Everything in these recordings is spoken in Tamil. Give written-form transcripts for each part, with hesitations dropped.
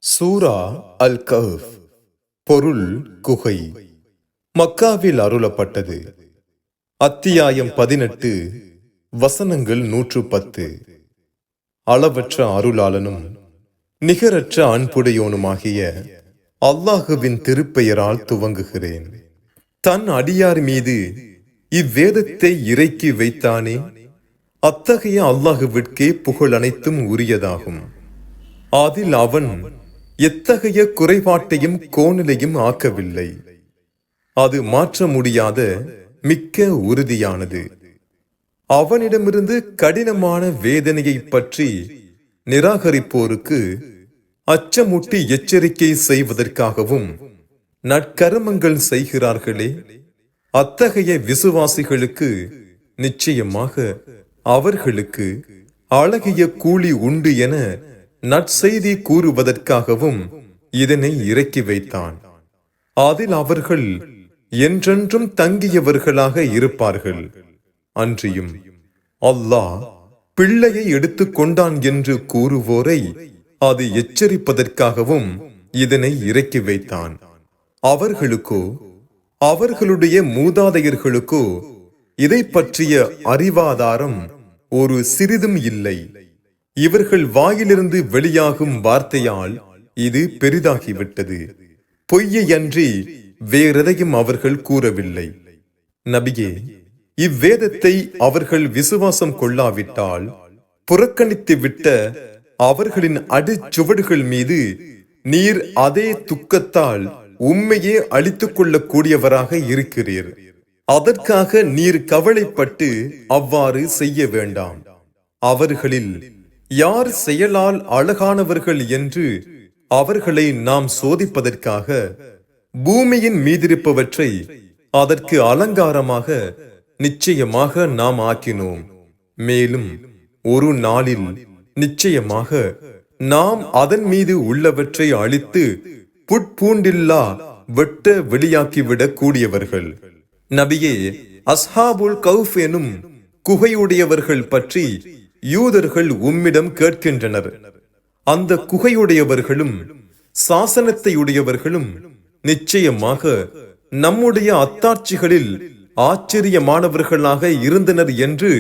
சூரா அல் கஹ்ஃப். பொருள் குகை. மக்காவில் அருளப்பட்டது. அத்தியாயம் 18, வசனங்கள் 110. அளவற்ற அருளாளனும் நிகரற்ற அன்புடையோனுமாகிய அல்லாஹுவின் திருப்பெயரால் துவங்குகிறேன். தன் அடியார் மீது இவ்வேதத்தை இறக்கி வைத்தானே, அத்தகைய அல்லாஹுவிற்கே புகழ் அனைத்தும் உரியதாகும். அதில் அவன் எத்தகைய குறைபாட்டையும் கோணலையும் ஆக்கவில்லை. அது மாற்ற முடியாத மிக்க உறுதியானது. அவனிடமிருந்து கடினமான வேதனையை பற்றி நிராகரிப்போருக்கு அச்சமூட்டி எச்சரிக்கை செய்வதற்காகவும் நற்கருமங்கள் செய்கிறார்களே, அத்தகைய விசுவாசிகளுக்கு நிச்சயமாக அவர்களுக்கு அழகிய கூலி உண்டு என நற்செய்தி கூறுவதற்காகவும் இதனை இறக்கி வைத்தான். அதில் அவர்கள் என்றென்றும் தங்கியவர்களாக இருப்பார்கள். அன்றியும் அல்லாஹ் பிள்ளையை எடுத்துக் கொண்டான் என்று கூறுவோரை அது எச்சரிப்பதற்காகவும் இதனை இறக்கி வைத்தான். அவர்களுக்கோ அவர்களுடைய மூதாதையர்களுக்கோ இதை பற்றிய அறிவாதாரம் ஒரு சிறிதும் இல்லை. இவர்கள் வாயிலிருந்து வெளியாகும் வார்த்தையால் இது பெரிதாகிவிட்டது. பொய்யையன்றி வேறெதையும் அவர்கள் கூறவில்லை. நபியே, இவ்வேதத்தை அவர்கள் விசுவாசம் கொள்ளாவிட்டால் புறக்கணித்து விட்ட அவர்களின் அடிச்சுவடுகள் மீது நீர் அதே துக்கத்தால் உண்மையே அழித்துக் கொள்ளக்கூடியவராக இருக்கிறீர். அதற்காக நீர் கவலைப்பட்டு அவ்வாறு செய்ய வேண்டாம். அவர்களில் யார் செயலால் அழகானவர்கள் என்று அவர்களை நாம் சோதிப்பதற்காக பூமியின் மீதிருப்பவற்றை அதற்கு அலங்காரமாக நிச்சயமாக நாம் ஆக்கினோம். மேலும் ஒரு நாளில் நிச்சயமாக நாம் அதன் மீது உள்ளவற்றை அழித்து புட்பூண்டில்லா வெட்ட வெளியாக்கிவிடக் கூடியவர்கள். நபியே, அஸ்ஹாபுல் கஹ்ஃப் எனும் குகையுடையவர்கள் பற்றி யூதர்கள் உம்மிடம் கேட்கின்றனர். அந்த குகையுடையவர்களும் சாசனத்தையுடையவர்களும் நிச்சயமாக நம்முடைய அத்தாட்சிகளில் ஆச்சரியமானவர்களாக இருந்தனர் என்று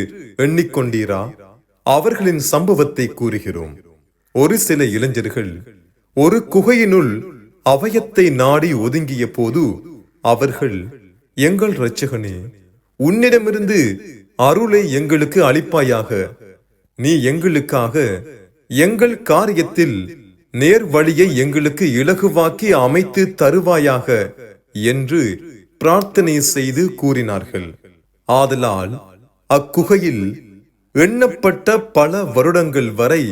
எண்ணிக்கொண்டீரா? அவர்களின் சம்பவத்தை கூறுகிறோம். ஒரு சில இளைஞர்கள் ஒரு குகையினுள் அபயத்தை நாடி ஒதுங்கிய போது அவர்கள், எங்கள் இரட்சகனே, உன்னிடமிருந்து அருளை எங்களுக்கு அளிப்பாயாக. நீ எங்களுக்காக எங்கள் காரியத்தில் நேர் வழியை எங்களுக்கு இலகுவாக்கி அமைத்து தருவாயாக என்று பிரார்த்தனை செய்து கூறினார்கள். ஆதலால் அக்குகையில் எண்ணப்பட்ட பல வருடங்கள் வரை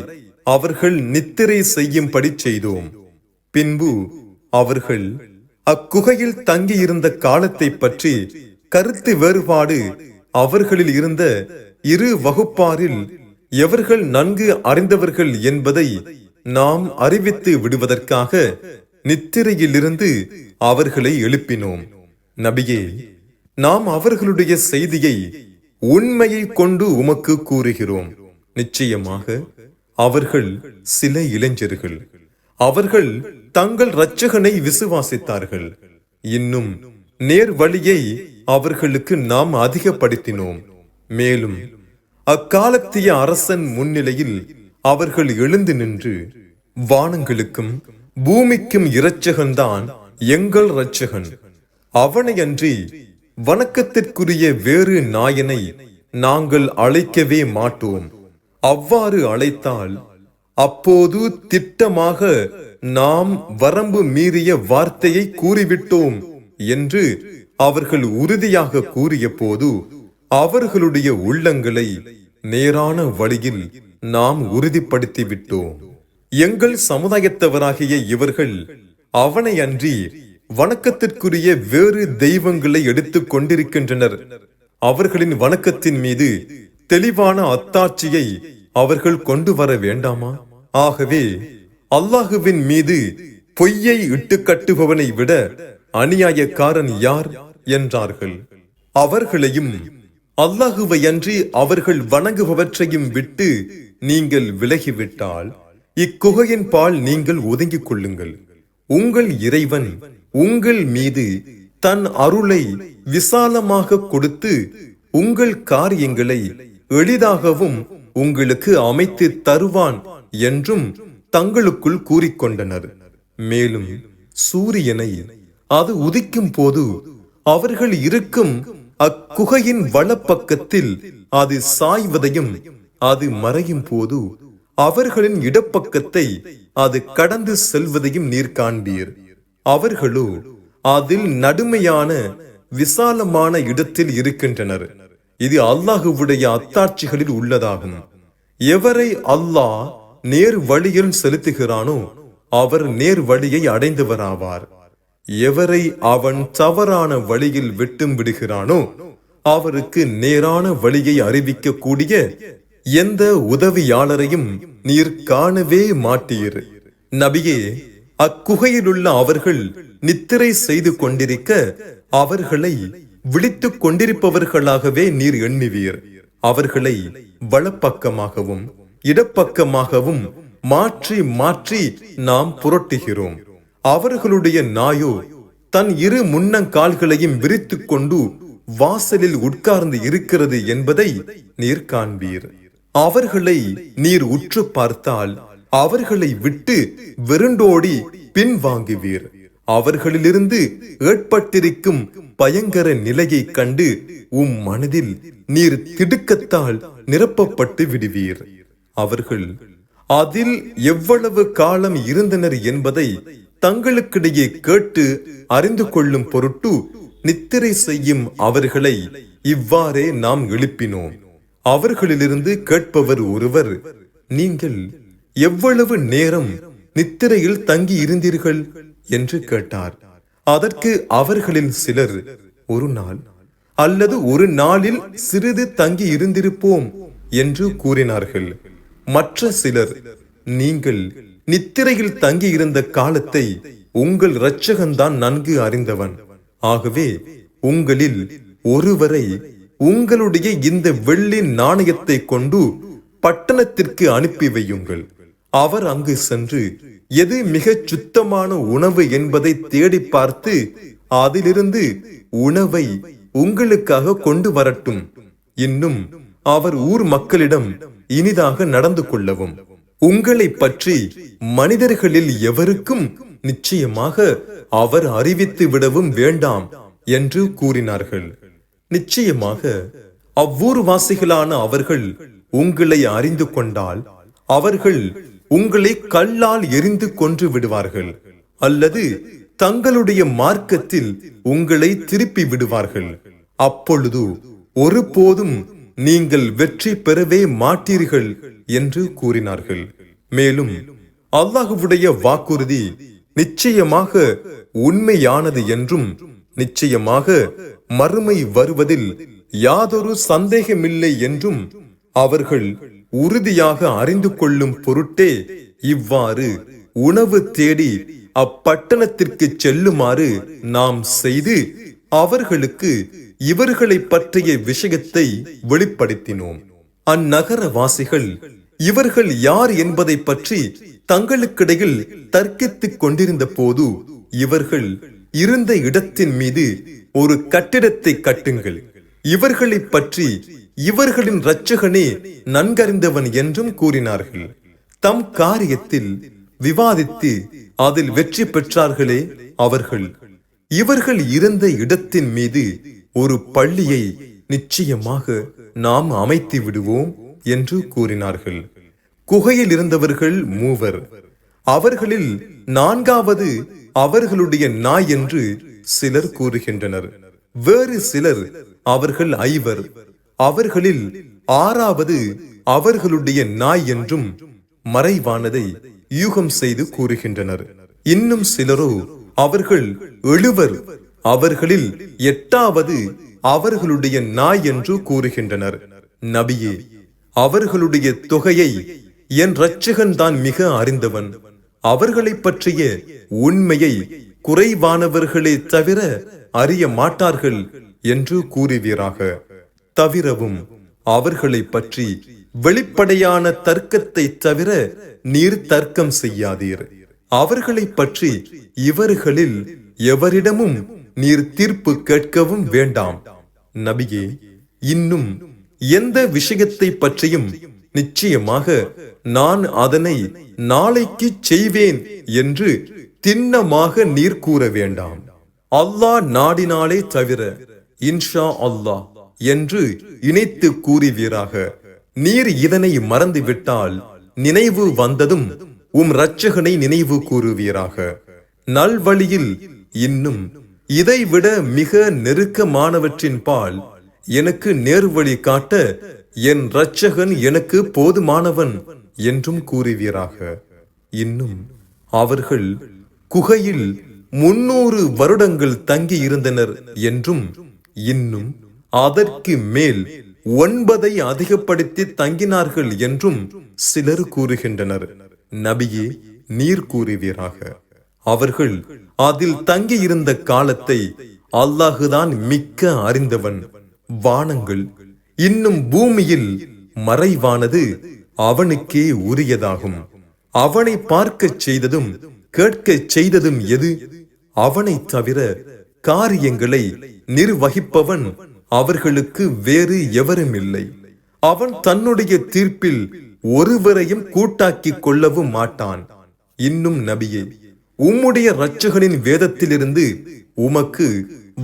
அவர்கள் நித்திரை செய்யும்படி செய்தோம். பின்பு அவர்கள் அக்குகையில் தங்கியிருந்த காலத்தை பற்றி கருத்து வேறுபாடு அவர்களில் இருந்த இரு வகுப்பாரில் எவர்கள் நன்கு அறிந்தவர்கள் என்பதை நாம் அறிவித்து விடுவதற்காக நித்திரையிலிருந்து அவர்களை எழுப்பினோம். நபியே, நாம் அவர்களுடைய செய்தியை உண்மையை கொண்டு உமக்கு கூறுகிறோம். நிச்சயமாக அவர்கள் சில இளைஞர்கள். அவர்கள் தங்கள் இரட்சகனை விசுவாசித்தார்கள். இன்னும் நேர் வழியை அவர்களுக்கு நாம் அதிகப்படுத்தினோம். மேலும் அக்காலத்திய அரசன் முன்னிலையில் அவர்கள் எழுந்து நின்று, வானங்களுக்கும் பூமிக்கும் இரட்சகன்தான் எங்கள் இரட்சகன், அவனையன்றி வணக்கத்திற்குரிய வேறு நாயனை நாங்கள் அழைக்கவே மாட்டோம். அவ்வாறு அழைத்தால் அப்போது திட்டமாக நாம் வரம்பு மீறிய வார்த்தையை கூறிவிட்டோம் என்று அவர்கள் உறுதியாக கூறிய போது அவர்களுடைய உள்ளங்களை நேரான வழியில் நாம் உறுதிப்படுத்தி விட்டோம். எங்கள் சமுதாயத்தவராகிய இவர்கள் அவனை அன்றி வணக்கத்திற்குரிய வேறு தெய்வங்களை எடுத்துக் கொண்டிருக்கின்றனர். அவர்களின் வணக்கத்தின் மீது தெளிவான அத்தாட்சியை அவர்கள் கொண்டு வர வேண்டாமா? ஆகவே அல்லாஹுவின் மீது பொய்யை இட்டு கட்டுபவனை விட அநியாயக்காரன் யார் என்றார்கள். அவர்களையும் அல்லாஹுவை அன்றி அவர்கள் வணங்குபவற்றையும் விட்டு நீங்கள் விலகிவிட்டால் இக்குகையின் பால் நீங்கள் ஒதுங்கிக் கொள்ளுங்கள். உங்கள் இறைவன் உங்கள் மீது தன் அருளை விசாலமாக கொடுத்து உங்கள் காரியங்களை எளிதாகவும் உங்களுக்கு அமைத்து தருவான் என்றும் தங்களுக்குள் கூறிக்கொண்டனர். மேலும் சூரியனை அது உதிக்கும் போது அவர்கள் இருக்கும் அக்குகையின் வலப்பக்கத்தில் அது சாய்வதையும், அது மறையும் போது அவர்களின் இடப்பக்கத்தை அது கடந்து செல்வதையும் நீர் காண்பீர். அவர்களோ அதில் நடுமையான விசாலமான இடத்தில் இருக்கின்றனர். இது அல்லாஹுவுடைய அத்தாட்சிகளில் உள்ளதாகும். எவரை அல்லாஹ் நேர் வழியில் செலுத்துகிறானோ அவர் நேர் வழியை அடைந்தவராவார். எவரை அவன் தவறான வழியில் விட்டும் விடுகிறானோ அவருக்கு நேரான வழியை அறிவிக்க கூடிய எந்த உதவியாளரையும் நீர் காணவே மாட்டீர். நபியே, அக்குகையிலுள்ள அவர்கள் நித்திரை செய்து கொண்டிருக்க அவர்களை விழித்துக் கொண்டிருப்பவர்களாகவே நீர் எண்ணுவீர். அவர்களை வலப்பக்கமாகவும் இடப்பக்கமாகவும் மாற்றி மாற்றி நாம் புரட்டுகிறோம். அவர்களுடைய நாயோ தன் இரு முன்னங்கால்களையும் விரித்துக் கொண்டு வாசலில் உட்கார்ந்து இருக்கிறது என்பதை நீர் காண்பீர். அவர்களை நீர் உற்று பார்த்தால் அவர்களை விட்டு விருண்டோடி பின்வாங்குவீர். அவர்களிலிருந்து ஏற்பட்டிருக்கும் பயங்கர நிலையை கண்டு மனதில் நீர் திடுக்கத்தால் நிரப்பப்பட்டு விடுவீர். அவர்கள் அதில் எவ்வளவு காலம் இருந்தனர் என்பதை தங்களுக்கிடையே கேட்டு அறிந்து கொள்ளும் பொருட்டு நித்திரை செய்யும் அவர்களை இவ்வாறே நாம் எழுப்பினோம். அவர்களிலிருந்து கேட்பவர் ஒருவர், நீங்கள் எவ்வளவு நேரம் நித்திரையில் தங்கி இருந்தீர்கள் என்று கேட்டார். அதற்கு அவர்களில் சிலர், ஒரு நாள் அல்லது ஒரு நாளில் சிறிது தங்கி இருந்திருப்போம் என்று கூறினார்கள். மற்ற சிலர், நீங்கள் நித்திரையில் தங்கி இருந்த காலத்தை உங்கள் இரட்சகன்தான் நன்கு அறிந்தவன். ஆகவே உங்களில் ஒருவரை உங்களுடைய இந்த வெள்ளி நாணயத்தை கொண்டு பட்டணத்திற்கு அனுப்பி வையுங்கள். அவர் அங்கு சென்று எது மிகச் சுத்தமான உணவு என்பதை தேடி பார்த்து அதிலிருந்து உணவை உங்களுக்காக கொண்டு வரட்டும். இன்னும் அவர் ஊர் மக்களிடம் இனிதாக நடந்து கொள்ளவும். உங்களை பற்றி மனிதர்களில் எவருக்கும் நிச்சயமாக அவர் அறிவித்து விடவும் வேண்டாம் என்று கூறினார்கள். நிச்சயமாக அவ்வூர்வாசிகளான அவர்கள் உங்களை அறிந்து கொண்டால் அவர்கள் உங்களை கல்லால் எரிந்து கொன்று விடுவார்கள், அல்லது தங்களுடைய மார்க்கத்தில் உங்களை திருப்பி விடுவார்கள். அப்பொழுது ஒருபோதும் நீங்கள் வெற்றி பெறவே மாட்டீர்கள் என்று கூறினார்கள். மேலும் அல்லாஹ்வுடைய வாக்குறுதி நிச்சயமாக உண்மையானது என்றும், நிச்சயமாக மறுமை வருவதில் யாதொரு சந்தேகமில்லை என்றும் அவர்கள் உறுதியாக அறிந்து கொள்ளும் பொருட்டே இவ்வாறு உணவு தேடி அப்பட்டணத்திற்கு செல்லுமாறு நாம் செய்து அவர்களுக்கு இவர்களை பற்றிய விஷயத்தை வெளிப்படுத்தினோம். அந்நகர வாசிகள் இவர்கள் யார் என்பதை பற்றி தங்களுக்கிடையில் தர்க்கித்துக் கொண்டிருந்த போது, இவர்கள் இருந்த இடத்தின் மீது ஒரு கட்டிடத்தை கட்டுங்கள், இவர்களை பற்றி இவர்களின் இரட்சகனே நன்கறிந்தவன் என்றும் கூறினார்கள். தம் காரியத்தில் விவாதித்து அதில் வெற்றி பெற்றார்களே அவர்கள், இவர்கள் இருந்த இடத்தின் மீது ஒரு பள்ளியை நிச்சயமாக நாம் அமைத்து விடுவோம் என்று கூறினார்கள். குகையில் இருந்தவர்கள் 3, அவர்களில் 4வது அவர்களுடைய நாய் என்று சிலர் கூறுகின்றனர். வேறு சிலர் அவர்கள் 5, அவர்களில் 6வது அவர்களுடைய நாய் என்றும் மறைவானதை யூகம் செய்து கூறுகின்றனர். இன்னும் சிலரோ அவர்கள் 7, அவர்களில் 8வது அவர்களுடைய நாய் என்று கூறுகின்றனர். நபியே, அவர்களுடைய தொகையை என் இரட்சகன் தான் மிக அறிந்தவன். அவர்களை பற்றிய உண்மையை குறைவானவர்களே தவிர அறிய மாட்டார்கள் என்று கூறுவீராக. தவிரவும் அவர்களை பற்றி வெளிப்படையான தர்க்கத்தை தவிர நீர் தர்க்கம் செய்யாதீர். அவர்களை பற்றி இவர்களில் எவரிடமும் நீர் தீர்ப்பு கேட்கவும் வேண்டாம். நபியே, இன்னும் எந்த விஷயத்தை பற்றியும் நிச்சயமாக நான் அதனை நாளைக்கு செய்வேன் என்று திண்ணமாக நீர் கூற வேண்டாம். அல்லாஹ் நாடினாலே தவிர இன்ஷா அல்லாஹ் என்று இணைத்து கூறுவீராக. நீர் இதனை மறந்துவிட்டால் நினைவு வந்ததும் இரட்சகனை நினைவு கூறுவீராக. நல்வழியில் இன்னும் இதைவிட மிக நெருக்கமானவற்றின் பால் எனக்கு நேர்வழி காட்ட என் இரட்சகன் எனக்கு போதுமானவன் என்றும் கூறுவீராக. இன்னும் அவர்கள் குகையில் 300 வருடங்கள் தங்கி இருந்தனர் என்றும், இன்னும் அதற்கு மேல் 9 அதிகப்படுத்தி தங்கினார்கள் என்றும் சிலர் கூறுகின்றனர். நபியே, நீர் கூறுவீராக. அவர்கள் அதில் தங்கியிருந்த காலத்தை அல்லாஹுதான் மிக்க அறிந்தவன். வானங்கள் இன்னும் பூமியில் மறைவானது அவனுக்கே உரியதாகும். அவனை பார்க்கச் செய்ததும் கேட்கச் செய்ததும் எது? அவனை தவிர காரியங்களை நிர்வகிப்பவன் அவர்களுக்கு வேறு எவரும் இல்லை. அவன் தன்னுடைய தீர்ப்பில் ஒருவரையும் கூட்டாக்கிக் கொள்ளவும் மாட்டான். இன்னும் நபியே, உம்முடைய இரட்சகனின் வேதத்திலிருந்து உமக்கு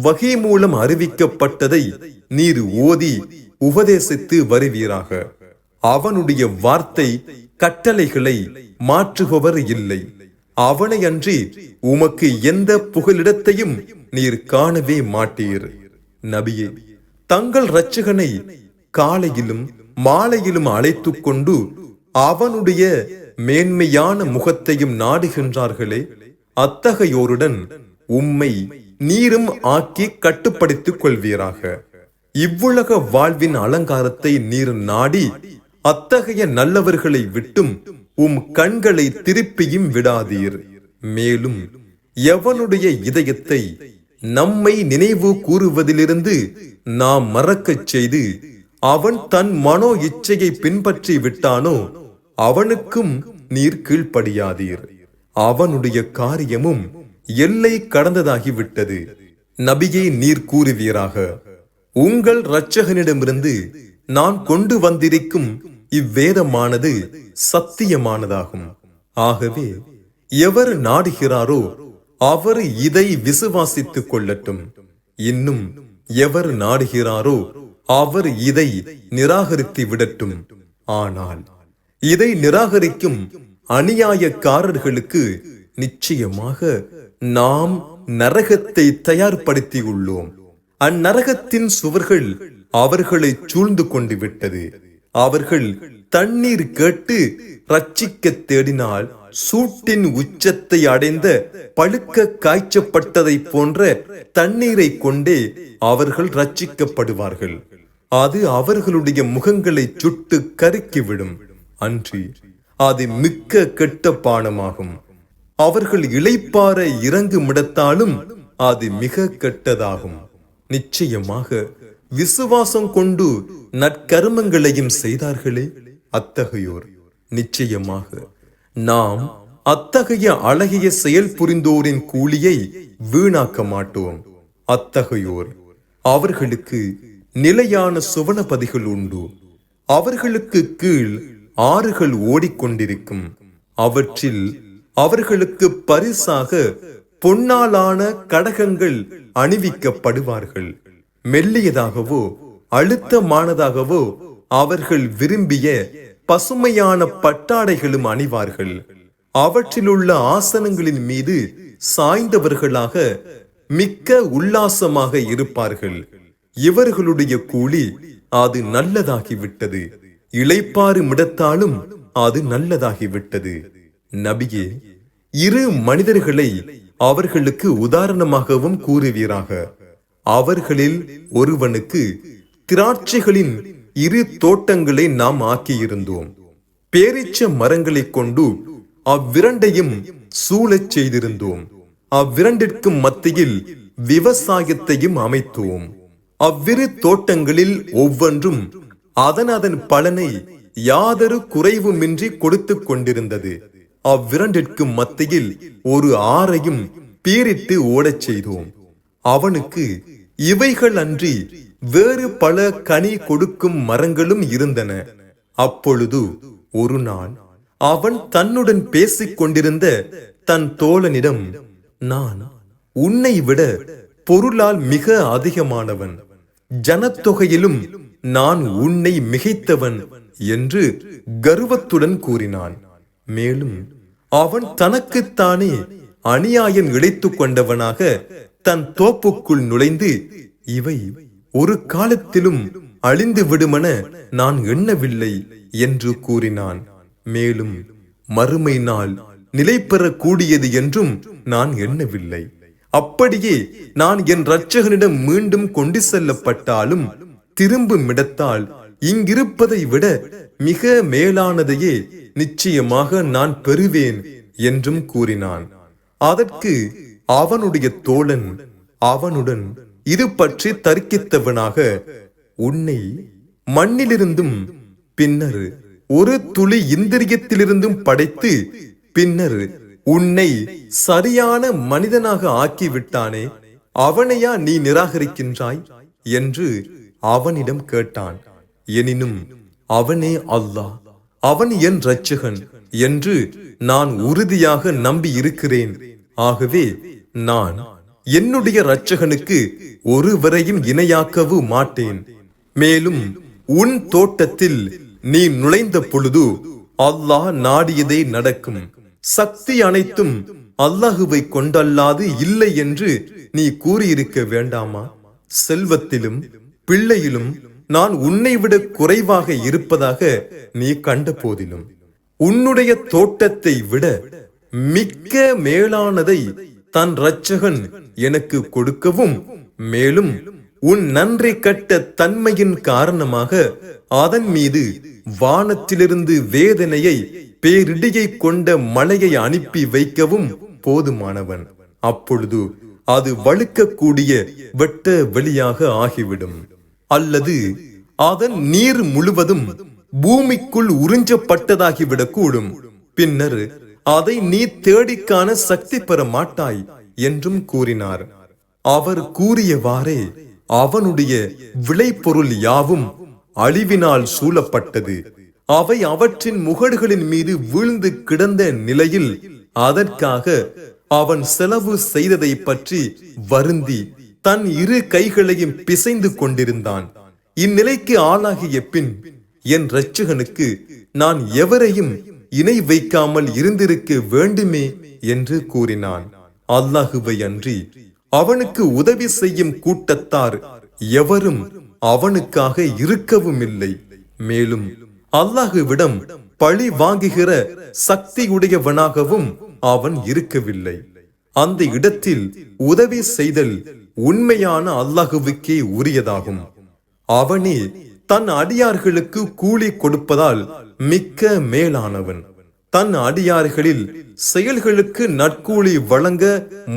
வகை மூலம் அறிவிக்கப்பட்டதை நீர் ஓதி உபதேசித்து வருவீராக. அவனுடைய வார்த்தை கட்டளைகளை மாற்றுபவர் இல்லை. அவனை அன்றி உமக்கு எந்த புகலிடத்தையும் நீர் காணவே மாட்டீர். நபியே, தங்கள் இரட்சகனை காலையிலும் மாலையிலும் அழைத்துக் கொண்டு அவனுடைய மேன்மையான முகத்தையும் நாடுகின்றார்களே, அத்தகையோருடன் உம்மை நீரும் ஆக்கி கட்டுப்படுத்திக் கொள்வீராக. இவ்வுலக வாழ்வின் அலங்காரத்தை நீர் நாடி அத்தகைய நல்லவர்களை விட்டும் கண்களை திருப்பியும் விடாதீர். மேலும் எவனுடைய இதயத்தை நம்மை நினைவு கூறுவதிலிருந்து நாம் மறக்கச் செய்து அவன் தன் மனோ இச்சையை பின்பற்றி விட்டானோ அவனுக்கும் நீர் கீழ்ப்படியாதீர். அவனுடைய காரியமும் எல்லை கடந்ததாகிவிட்டது. நபியே, நீர் கூறுவீராக. உங்கள் இரட்சகனிடமிருந்து நான் கொண்டு வந்திருக்கும் இவ்வேதமானது சத்தியமானதாகும். ஆகவே எவர் நாடுகிறாரோ அவர் இதை விசுவாசித்துக் கொள்ளட்டும். இன்னும் எவர் நாடுகிறாரோ அவர் இதை நிராகரித்து விடட்டும். ஆனால் இதை நிராகரிக்கும் அநியாயக்காரர்களுக்கு நிச்சயமாக நாம் நரகத்தை தயார்படுத்தி உள்ளோம். அந்நரகத்தின் சுவர்கள் அவர்களை சூழ்ந்து கொண்டு விட்டது. அவர்கள் தண்ணீர் கேட்டு ரட்சிக்க தேடினால் சூட்டின் உச்சத்தை அடைந்த பழுக்க காய்ச்சப்பட்டதை போன்ற தண்ணீரை கொண்டே அவர்கள் ரட்சிக்கப்படுவார்கள். அது அவர்களுடைய முகங்களை சுட்டு கருக்கிவிடும். அன்றி அது மிக்க கெட்ட பானமாகும். அவர்கள் இளைப்பாற இறங்குமிடத்தாலும் அது மிக கெட்டதாகும். நிச்சயமாக விசுவாசம் கொண்டு நற்கர்மங்களையும் செய்தார்களே, அத்தகையோர் நிச்சயமாக நாம் அத்தகைய அழகிய செயல் புரிந்தோரின் கூலியை வீணாக்க மாட்டோம். அத்தகையோர் அவர்களுக்கு நிலையான சுவனபதிகள் உண்டு. அவர்களுக்கு கீழ் ஆறுகள் ஓடிக்கொண்டிருக்கும். அவற்றில் அவர்களுக்கு பரிசாக பொன்னாலான கடகங்கள் அணிவிக்கப்படுவார்கள். மெல்லியதாகவோ அழுத்தமானதாகவோ அவர்கள் விரும்பிய பசுமையான பட்டாடைகளும் அணிவார்கள். அவற்றிலுள்ள ஆசனங்களின் மீது சாய்ந்தவர்களாக மிக்க உல்லாசமாக இருப்பார்கள். இவர்களுடைய கூலி அது நல்லதாகிவிட்டது. இளைப்பாறு மிடத்தாலும் அது நல்லதாகிவிட்டது. நபியே, இரு மனிதர்களை அவர்களுக்கு உதாரணமாகவும் கூறுவீராக. அவர்களில் ஒருவனுக்கு திராட்சைகளின் 2 தோட்டங்களை நாம் ஆக்கியிருந்தோம். பேரீச்ச மரங்களை கொண்டு அவ்விரண்டையும் சூழச் செய்திருந்தோம். அவ்விரண்டிற்கு மத்தியில் விவசாயத்தையும் அமைத்தோம். அவ்விரு தோட்டங்களில் ஒவ்வொன்றும் அதன் பலனை யாதொரு குறைவுமின்றி கொடுத்து கொண்டிருந்தது. அவ்விரண்டிற்கு மத்தியில் ஒரு ஆறையும் பீரிட்டு ஓடச் செய்தோம். அவனுக்கு இவைகள் அன்றி வேறு பல கனி கொடுக்கும் மரங்களும் இருந்தன. அப்பொழுது ஒரு நாள் அவன் தன்னுடன் பேசிக் கொண்டிருந்த தன் தோழனிடம், நான் உன்னை விட பொருளால் மிக அதிகமானவன், ஜனத்தொகையிலும் நான் உன்னை மிகைத்தவன் என்று கர்வத்துடன் கூறினான். மேலும் அவன் தனக்குத்தானே அநியாயம் இழைத்துக் கொண்டவனாக தன் தோப்புக்குள் நுழைந்து, இவை ஒரு காலத்திலும் அழிந்து விடுமென நான் எண்ணவில்லை என்று கூறினான். மேலும் மறுமை நாள் நிலை பெறக்கூடியது என்றும் நான் எண்ணவில்லை. அப்படியே நான் என் இரட்சகனிடம் மீண்டும் கொண்டு செல்லப்பட்டாலும் திரும்பும் இடத்தால் இங்கிருப்பதை விட மிக மேலானதையே நிச்சயமாக நான் பெறுவேன் என்றும் கூறினான். அதற்கு அவனுடைய தோழன் அவனுடன் இது பற்றி தர்க்கித்தவனாக, உன்னை மண்ணிலிருந்தும் பின்னர் ஒரு துளி இந்திரியத்திலிருந்தும் படைத்து பின்னர் உன்னை சரியான மனிதனாக ஆக்கிவிட்டானே, அவனையா நீ நிராகரிக்கின்றாய் என்று அவனிடம் கேட்டான். எனினும் அவனே அல்லாஹ், அவன் என் இரட்சகன் என்று நான் உறுதியாக நம்பி இருக்கிறேன். ஆகவே நான் என்னுடைய இரட்சகனுக்கு ஒருவரையும் இணையாக்கவும் மாட்டேன். மேலும் உன் தோட்டத்தில் நீ நுழைந்த பொழுது அல்லாஹ் நாடியதே நடக்கும். சக்தி அனைத்தும் அல்லாஹுவை கொண்டல்லாது இல்லை என்று நீ கூறியிருக்க வேண்டாமா? செல்வத்திலும் பிள்ளையிலும் நான் உன்னை விட குறைவாக இருப்பதாக நீ கண்ட போதிலும் உன்னுடைய தோட்டத்தை விட மிக்க மேலானதை தன் இரட்சகன் எனக்கு கொடுக்கவும், மேலும் உன் நன்றி கட்ட தன்மையின் காரணமாக அதன் மீது வானத்திலிருந்து வேதனையை பேரிடியை கொண்ட மழையை அனுப்பி வைக்கவும் போதுமானவன். அப்பொழுது அது வழுக்கக்கூடிய வெட்ட வெளியாக ஆகிவிடும். அல்லது அதன் நீர் முழுவதும் பூமிக்குள் உறிஞ்சப்பட்டதாகிவிடக் கூடும். பின்னர் அதை நீ தேடிக்காண சக்தி பெற மாட்டாய் என்றும் கூறினார். அவர் கூறியவாறே அவனுடைய விளைபொருள் யாவும் அழிவினால் சூழப்பட்டது. அவை அவற்றின் முகடுகளின் மீது வீழ்ந்து கிடந்த நிலையில் அதற்காக அவன் செலவு செய்ததை பற்றி வருந்தி தன் இரு கைகளையும் பிசைந்து கொண்டிருந்தான். இந்நிலைக்கு ஆளாகிய பின் என் இரட்சகனுக்கு நான் எவரையும் இணை வைக்காமல் இருந்திருக்க வேண்டுமே என்று கூறினான். அல்லாஹுவை அன்றி அவனுக்கு உதவி செய்யும் கூட்டத்தார் எவரும் அவனுக்காக இருக்கவும் இல்லை. மேலும் அல்லாஹுவிடம் பழி வாங்குகிற சக்தியுடையவனாகவும் அவன் இருக்கவில்லை. அந்த இடத்தில் உதவி செய்தல் உண்மையான அல்லாஹுவுக்கே உரியதாகும். அவனே தன் அடியார்களுக்கு கூலி கொடுப்பதால் மிக்க மேலானவன். தன் அடியார்களில் செயல்களுக்கு நற்கூலி வழங்க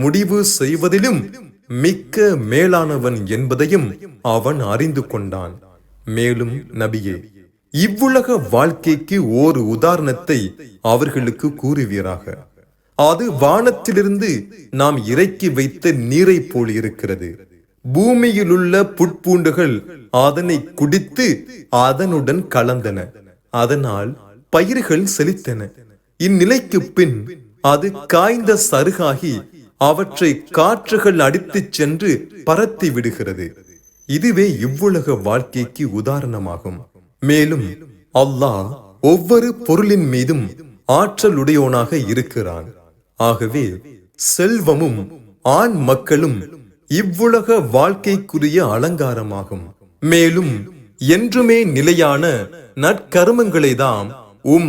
முடிவு செய்வதிலும் மிக்க மேலானவன் என்பதையும் அவன் அறிந்து கொண்டான். மேலும் நபியே, இவ்வுலக வாழ்க்கைக்கு ஓர் உதாரணத்தை அவர்களுக்கு கூறுவீராக. அது வானத்திலிருந்து நாம் இறக்கி வைத்த நீரை போல் இருக்கிறது. பூமியிலுள்ள புட்பூண்டுகள் அதனை குடித்து அதனுடன் கலந்தன. அதனால் பயிர்கள் செழித்தன. இந்நிலைக்கு பின் அது காய்ந்த சருகாகி அவற்றை காற்றுகள் அடித்துச் சென்று பரத்தி விடுகிறது. இதுவே இவ்வுலக வாழ்க்கைக்கு உதாரணமாகும். மேலும் அல்லாஹ் ஒவ்வொரு பொருளின் மீதும் ஆற்றலுடையோனாக இருக்கிறான். ஆகவே செல்வமும் ஆண் மக்களும் இவ்வுலக வாழ்க்கைக்குரிய அலங்காரமாகும். மேலும் என்றுமே நிலையான நற்கர்மங்களை தாம்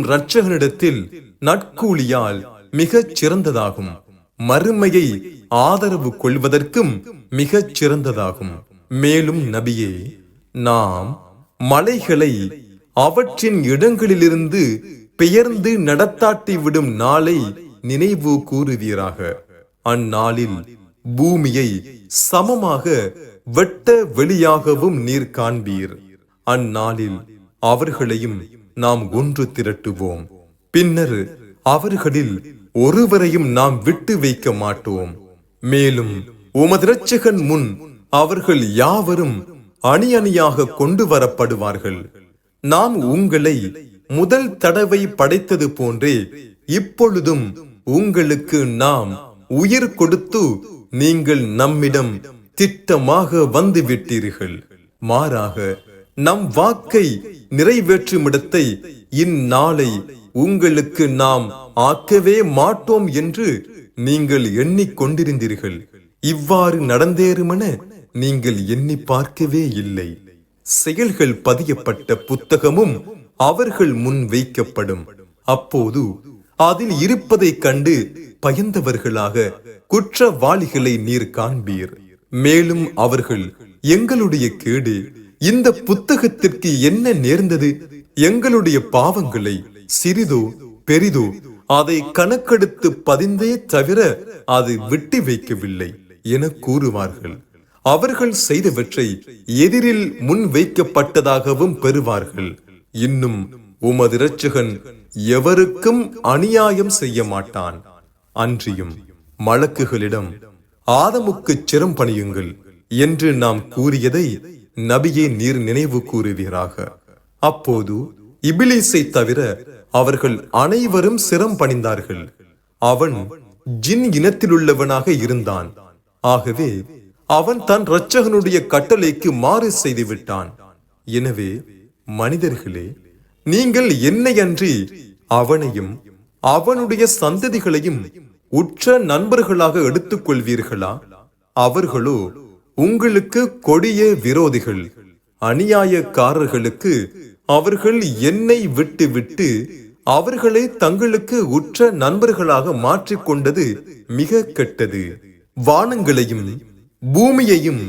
இரட்சகனிடத்தில் நற்கூலியால் மிகச் சிறந்ததாகும். மறுமையை ஆதரவு கொள்வதற்கும் மிகச் சிறந்ததாகும். மேலும் நபியே, நாம் மலைகளை அவற்றின் இடங்களிலிருந்து பெயர்ந்து நடத்தாட்டி விடும் நாளை நினைவு கூறுவீராக. அந்நாளில் பூமியை சமமாக வெட்ட வெளியாகவும் நீர் காண்பீர். அந்நாளில் அவர்களையும் நாம் ஒன்று திரட்டுவோம். பின்னர் அவர்களில் ஒருவரையும் நாம் விட்டு வைக்க மாட்டோம். மேலும் உமது இரட்சகன் முன் அவர்கள் யாவரும் அணி அணியாக கொண்டு வரப்படுவார்கள். நாம் உங்களை முதல் தடவை படைத்தது போன்றே இப்பொழுதும் உங்களுக்கு நாம் உயிர் கொடுத்து நீங்கள் நம்மிடம் திட்டமாக வந்து விட்டீர்கள். மாறாக நம் வாக்கை நிறைவேற்றும் இடத்தை இந்நாளை உங்களுக்கு நாம் ஆக்கவே மாட்டோம் என்று நீங்கள் எண்ணிக்கொண்டிருந்தீர்கள். இவ்வாறு நடந்தேறுமென நீங்கள் எண்ணி பார்க்கவே இல்லை. செயல்கள் பதியப்பட்ட புத்தகமும் அவர்கள் முன் வைக்கப்படும். அப்போது அதில் இருப்பதை கண்டு பயந்தவர்களாக குற்றவாளிகளை நீர் காண்பீர். மேலும் அவர்கள், எங்களுடைய கேடு, இந்த புத்தகத்திற்கு என்ன நேர்ந்தது? எங்களுடைய பாவங்களை சிறிதோ பெரிதோ அதை கணக்கெடுத்து பதிந்தே தவிர அது விட்டு வைக்கவில்லை என கூறுவார்கள். அவர்கள் செய்தவற்றை எதிரில் முன் வைக்கப்பட்டதாகவும் பெறுவார்கள். இன்னும் உமது இரட்சகன் எவருக்கும் அநியாயம் செய்ய மாட்டான். அன்றியும் மலக்குகளிடம் ஆதமுக்கு சிரம் பணியுங்கள் என்று நாம் கூறியதை நபியே நீர் நினைவு கூறுவீராக. அப்போது இபிலிசை தவிர அவர்கள் அனைவரும் சிரம் பணிந்தார்கள். அவன் ஜின் இனத்திலுள்ளவனாக இருந்தான். ஆகவே அவன் தன் இரட்சகனுடைய கட்டளைக்கு மாறு செய்து விட்டான். எனவே மனிதர்களே, நீங்கள் என்னை அன்றி அவனையும் அவனுடைய சந்ததிகளையும் உற்ற நண்பர்களாக எடுத்துக் கொள்வீர்களா? அவர்களோ உங்களுக்கு கொடிய விரோதிகள். அநியாயக்காரர்களுக்கு அவர்கள் என்னை விட்டு விட்டு அவர்களை தங்களுக்கு உற்ற நண்பர்களாக மாற்றிக்கொண்டது மிக கெட்டது. வானங்களையும் பூமியையும்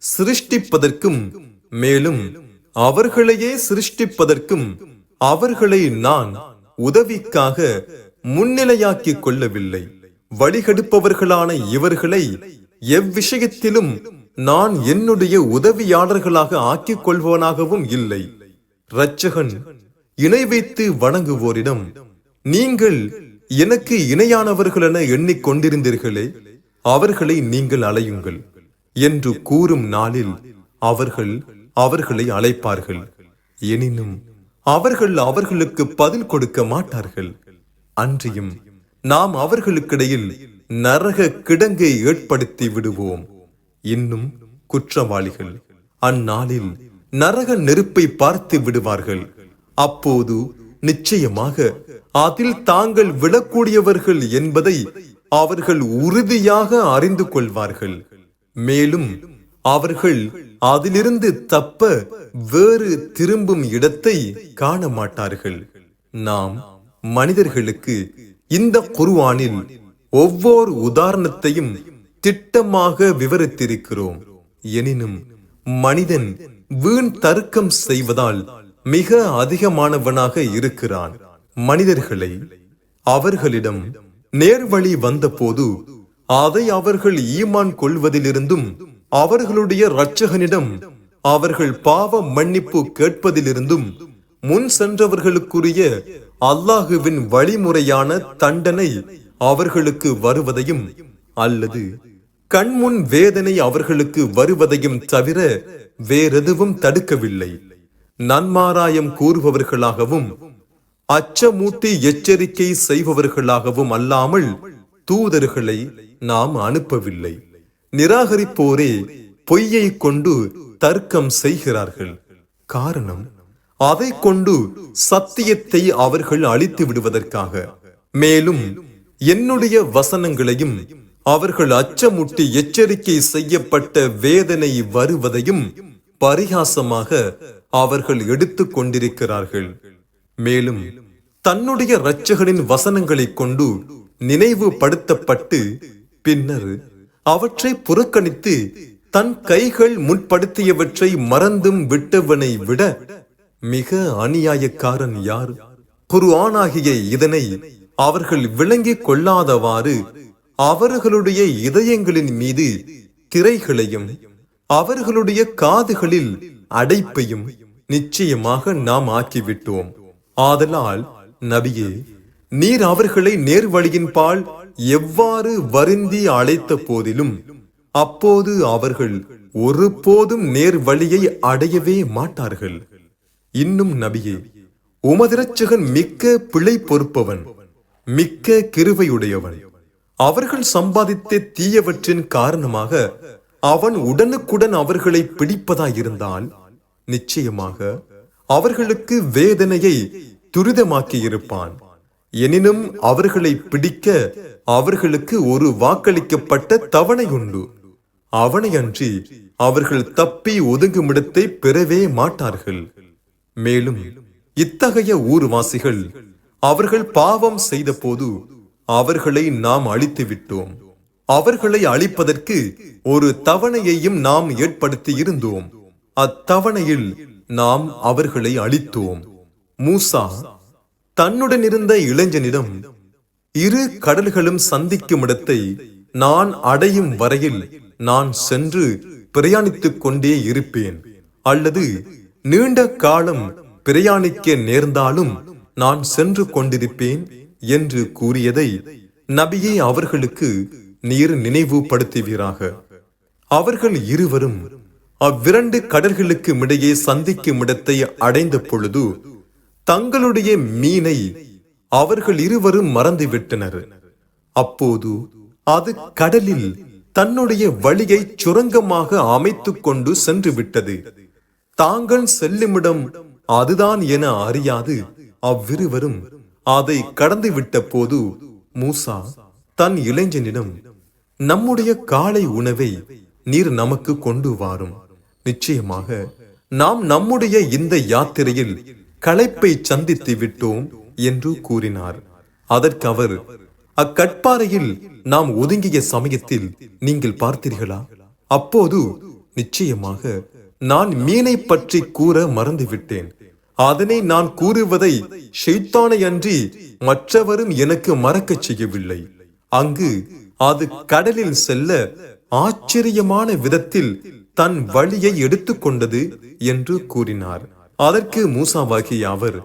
சிருஷ்டிப்பதற்கும் மேலும் அவர்களையே சிருஷ்டிப்பதற்கும் அவர்களை நான் உதவிக்காக முன்னிலையாக்கிக் கொள்ளவில்லை. வழிகெடுப்பவர்களான இவர்களை எவ்விஷயத்திலும் நான் என்னுடைய உதவியாளர்களாக ஆக்கிக் கொள்வனாகவும் இல்லை. இரட்சகன் இணை வைத்து வணங்குவோரிடம், நீங்கள் எனக்கு இணையானவர்கள் என எண்ணிக்கொண்டிருந்தீர்களே, அவர்களை நீங்கள் அழையுங்கள் என்று கூறும் நாளில் அவர்கள் அவர்களை அழைப்பார்கள். எனினும் அவர்கள் அவர்களுக்கு பதில் கொடுக்க மாட்டார்கள். அன்றியும் நாம் அவர்களுக்கிடையில் நரக கிடங்கை ஏற்படுத்தி விடுவோம். இன்னும் குற்றவாளிகள் அந்நாளில் நரக நெருப்பை பார்த்து விடுவார்கள். அப்போது நிச்சயமாக அதில் தாங்கள் விழக்கூடியவர்கள் என்பதை அவர்கள் உறுதியாக அறிந்து கொள்வார்கள். மேலும் அவர்கள் அதிலிருந்து தப்ப வேறு திரும்பும் இடத்தை காண மாட்டார்கள். நாம் மனிதர்களுக்கு இந்த குர்ஆனில் ஒவ்வொரு உதாரணத்தையும் திட்டமாக விவரித்திருக்கிறோம். எனினும் மனிதன் வீண் தர்க்கம் செய்வதால் மிக அதிகமானவனாக இருக்கிறான். மனிதர்களை அவர்களிடம் நேர்வழி வந்தபோது அதை அவர்கள் ஈமான் கொள்வதிலிருந்தும் அவர்களுடைய இரட்சகனிடம் அவர்கள் பாவ மன்னிப்பு கேட்பதிலிருந்தும் முன் சென்றவர்களுக்குரிய அல்லாஹுவின் வழிமுறையான தண்டனை அவர்களுக்கு வருவதையும் அல்லது கண்முன் வேதனை அவர்களுக்கு வருவதையும் தவிர வேறெதுவும் தடுக்கவில்லை. நன்மாராயம் கூறுபவர்களாகவும் அச்சமூட்டி எச்சரிக்கை செய்பவர்களாகவும் அல்லாமல் தூதர்களை நாம் அனுப்பவில்லை. நிராகரிப்போரே பொய்யை கொண்டு தர்க்கம் செய்கிறார்கள். காரணம், அதை கொண்டு சத்தியத்தை அவர்கள் அழித்து விடுவதற்காக. மேலும் என்னுடைய வசனங்களையும் அவர்கள் அச்சமுட்டி எச்சரிக்கை செய்யப்பட்ட வேதனை வருவதையும் பரிகாசமாக அவர்கள் எடுத்துக் கொண்டிருக்கிறார்கள். மேலும் தன்னுடைய இரட்சகனின் வசனங்களை கொண்டு நினைவுபடுத்தப்பட்டு பின்னர் அவற்றை புறக்கணித்து தன் கைகள் முற்படுத்தியவற்றை மறந்தும் விட்டவனை விட மிக அநியாயக்காரன் யார்? குர்ஆனாகிய இதனை அவர்கள் விளங்கிக் கொள்ளாதவாறு அவர்களுடைய இதயங்களின் மீது திரைகளையும் அவர்களுடைய காதுகளில் அடைப்பையும் நிச்சயமாக நாம் ஆக்கிவிட்டோம். ஆதலால் நபியே, நீர் அவர்களை நேர்வழியின்பால் எவ்வாறு வருந்தி அழைத்த போதிலும் அப்போது அவர்கள் ஒருபோதும் நேர்வழியை அடையவே மாட்டார்கள். இன்னும் நபியே, உமதிரட்சகன் மிக்க பிழை பொறுப்பவன், மிக்க கிருபையுடையவன். அவர்கள் சம்பாதித்த தீயவற்றின் காரணமாக அவன் உடனுக்குடன் அவர்களை பிடிப்பதாயிருந்தால் நிச்சயமாக அவர்களுக்கு வேதனையை துரிதமாக்கியிருப்பான். எனினும் அவர்களை பிடிக்க அவர்களுக்கு ஒரு வாக்களிக்கப்பட்ட தவணை உண்டு. அவனையன்றி அவர்கள் தப்பி ஒதுங்குமிடத்தை பெறவே மாட்டார்கள். மேலும் இத்தகைய ஊர்வாசிகள் அவர்கள் பாவம் செய்த போது அவர்களை நாம் அழித்து விட்டோம். அவர்களை அழிப்பதற்கு ஒரு தவணையையும் நாம் ஏற்படுத்தி இருந்தோம். அத்தவணையில் நாம் அவர்களை அழித்தோம். மூசா தன்னுடன் இருந்த இளைஞனிடம், இரு கடல்களும் சந்திக்கும் இடத்தை நான் அடையும் வரையில் நான் சென்று பிரயாணித்துக் கொண்டே இருப்பேன், அல்லது நீண்ட காலம் பிரயாணிக்க நேர்ந்தாலும் நான் சென்று கொண்டிருப்பேன் என்று கூறியதை நபியே அவர்களுக்கு நீர் நினைவுபடுத்துவீராக. அவர்கள் இருவரும் அவ்விரண்டு கடல்களுக்கு இடையே சந்திக்கும் இடத்தை அடைந்த பொழுது தங்களுடைய மீனை அவர்கள் இருவரும் மறந்துவிட்டனர். அப்போது அது கடலில் தன்னுடைய வழியை சுரங்கமாக அமைத்துக் கொண்டு சென்று விட்டது. தாங்கள் செல்லுமிடம் அதுதான் என அறியாது அவ்விருவரும் அதை கடந்து விட்ட போது மூசா தன் இளைஞனிடம், நம்முடைய காலை உணவை நீர் நமக்கு கொண்டு வாரும். நிச்சயமாக நாம் நம்முடைய இந்த யாத்திரையில் களைப்பை சந்தித்து விட்டோம் என்று கூறினார். அதற்கு அவர், அக்கட்பாறையில் நாம் ஒதுங்கிய சமயத்தில் நீங்கள் பார்த்தீர்களா? அப்போது நிச்சயமாக நான் மீனை பற்றி கூற மறந்துவிட்டேன். அதனை நான் கூறுவதை ஷைத்தானை அன்றி மற்றவரும் எனக்கு மறக்கச் செய்யவில்லை. அங்கு அது கடலில் செல்ல ஆச்சரியமான விதத்தில் தன் வழியை எடுத்துக்கொண்டது என்று கூறினார். அதற்கு மூசாவாகிய அவர்,